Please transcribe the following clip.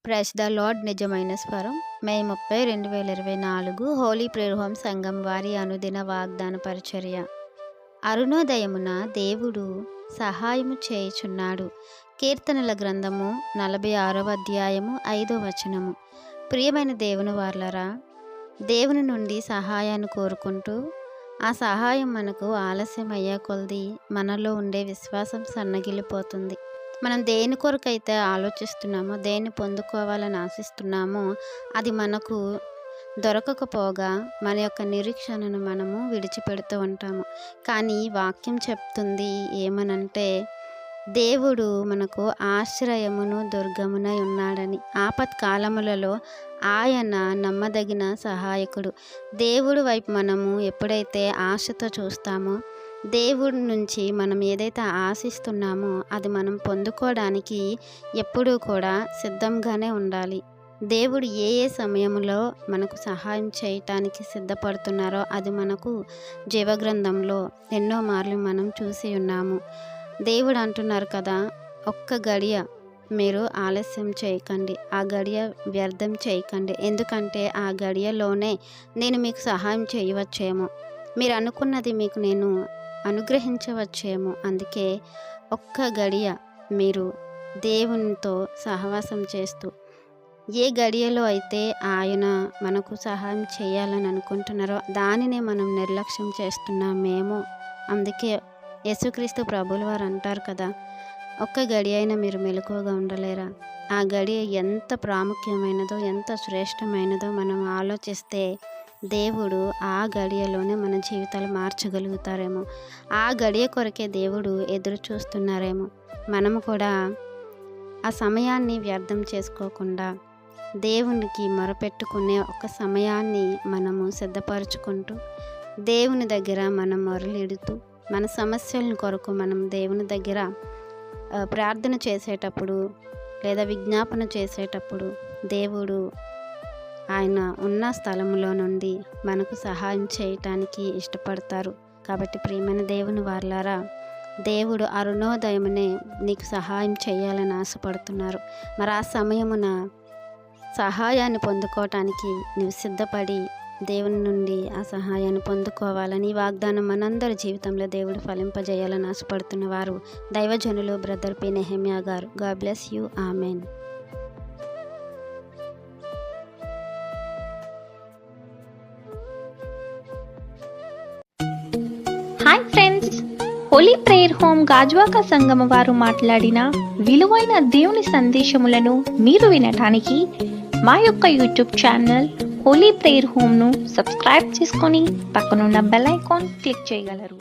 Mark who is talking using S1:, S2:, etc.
S1: Praise the lord. నిజమైన స్వరం. మే 30, 2024 Holi prayer home సంఘం వారి అనుదిన వాగ్దాన పరిచర్య. అరుణోదయమున దేవుడు సహాయము చేయుచున్నాడు. కీర్తనల గ్రంథము 46వ అధ్యాయము 5వ వచనము. ప్రియమైన దేవుని వారలారా, దేవుని నుండి సహాయాన్ని కోరుకుంటూ ఆ సహాయం మనకు ఆలస్యం అయ్యే కొలది మనలో ఉండే విశ్వాసం సన్నగిల్లిపోతుంది. మనం దేని కొరకైతే ఆలోచిస్తున్నామో, దేన్ని పొందుకోవాలని ఆశిస్తున్నామో అది మనకు దొరకకపోగా మన యొక్క నిరీక్షణను మనము విడిచిపెడుతూ ఉంటాము. కానీ వాక్యం చెప్తుంది ఏమనంటే, దేవుడు మనకు ఆశ్రయమును దుర్గమునై ఉన్నాడని. ఆపత్కాలములలో ఆయన నమ్మదగిన సహాయకుడు. దేవుడి వైపు మనము ఎప్పుడైతే ఆశతో చూస్తామో, దేవుడి నుంచి మనం ఏదైతే ఆశిస్తున్నామో అది మనం పొందుకోవడానికి ఎప్పుడూ కూడా సిద్ధంగానే ఉండాలి. దేవుడు ఏ సమయంలో మనకు సహాయం చేయటానికి సిద్ధపడుతున్నారో అది మనకు జీవగ్రంథంలో ఎన్నో మార్లు మనం చూసి ఉన్నాము. దేవుడు అంటున్నారు కదా, ఒక్క గడియ మీరు ఆలస్యం చేయకండి, ఆ గడియ వ్యర్థం చేయకండి, ఎందుకంటే ఆ గడియలోనే నేను మీకు సహాయం చేయవచ్చేమో, మీరు అనుకున్నది మీకు నేను అనుగ్రహించవచ్చేమో. అందుకే ఒక్క గడియ మీరు దేవునితో సహవాసం చేస్తూ, ఏ గడియలో అయితే ఆయన మనకు సహాయం చేయాలని అనుకుంటున్నారో దానినే మనం నిర్లక్ష్యం చేస్తున్నామేమో. అందుకే యేసుక్రీస్తు ప్రభువుల వారు అంటారు కదా, ఒక్క గడి అయినా మీరు మెలకువగా ఉండలేరా? ఆ గడియ ఎంత ప్రాముఖ్యమైనదో, ఎంత శ్రేష్టమైనదో మనం ఆలోచిస్తే దేవుడు ఆ గడియలోనే మన జీవితాలు మార్చగలుగుతారేమో. ఆ గడియ కొరకే దేవుడు ఎదురు చూస్తున్నారేమో. మనము కూడా ఆ సమయాన్ని వ్యర్థం చేసుకోకుండా దేవునికి మొరపెట్టుకునే ఒక సమయాన్ని మనము సిద్ధపరచుకుంటూ దేవుని దగ్గర మనం మొరలిడుతూ మన సమస్యల కొరకు మనం దేవుని దగ్గర ప్రార్థన చేసేటప్పుడు లేదా విజ్ఞాపన చేసేటప్పుడు దేవుడు ఆయన ఉన్న స్థలంలో నుండి మనకు సహాయం చేయటానికి ఇష్టపడతారు. కాబట్టి ప్రియమైన దేవుని వారలారా, దేవుడు అరుణోదయమునే నీకు సహాయం చేయాలని ఆశపడుతున్నారు. మరి ఆ సమయమున సహాయాన్ని పొందుకోవటానికి నువ్వు సిద్ధపడి దేవుని నుండి ఆ సహాయాన్ని పొందుకోవాలని వాగ్దానం మనందరి జీవితంలో దేవుడు ఫలింపజేయాలని ఆశపడుతున్న వారు దైవజనులు brother P. Nehemiah garu. God bless you. Amen.
S2: Hi friends, holy prayer home Gajuwaka Sangama వారు మాట్లాడిన విలువైన దేవుని సందేశములను మీరు వినటానికి మా యొక్క యూట్యూబ్ ఛానల్ హోలీ ప్రేయర్ హోమ్ను సబ్స్క్రైబ్ చేసుకొని పక్కనున్న బెల్ ఐకాన్ క్లిక్ చేయగలరు.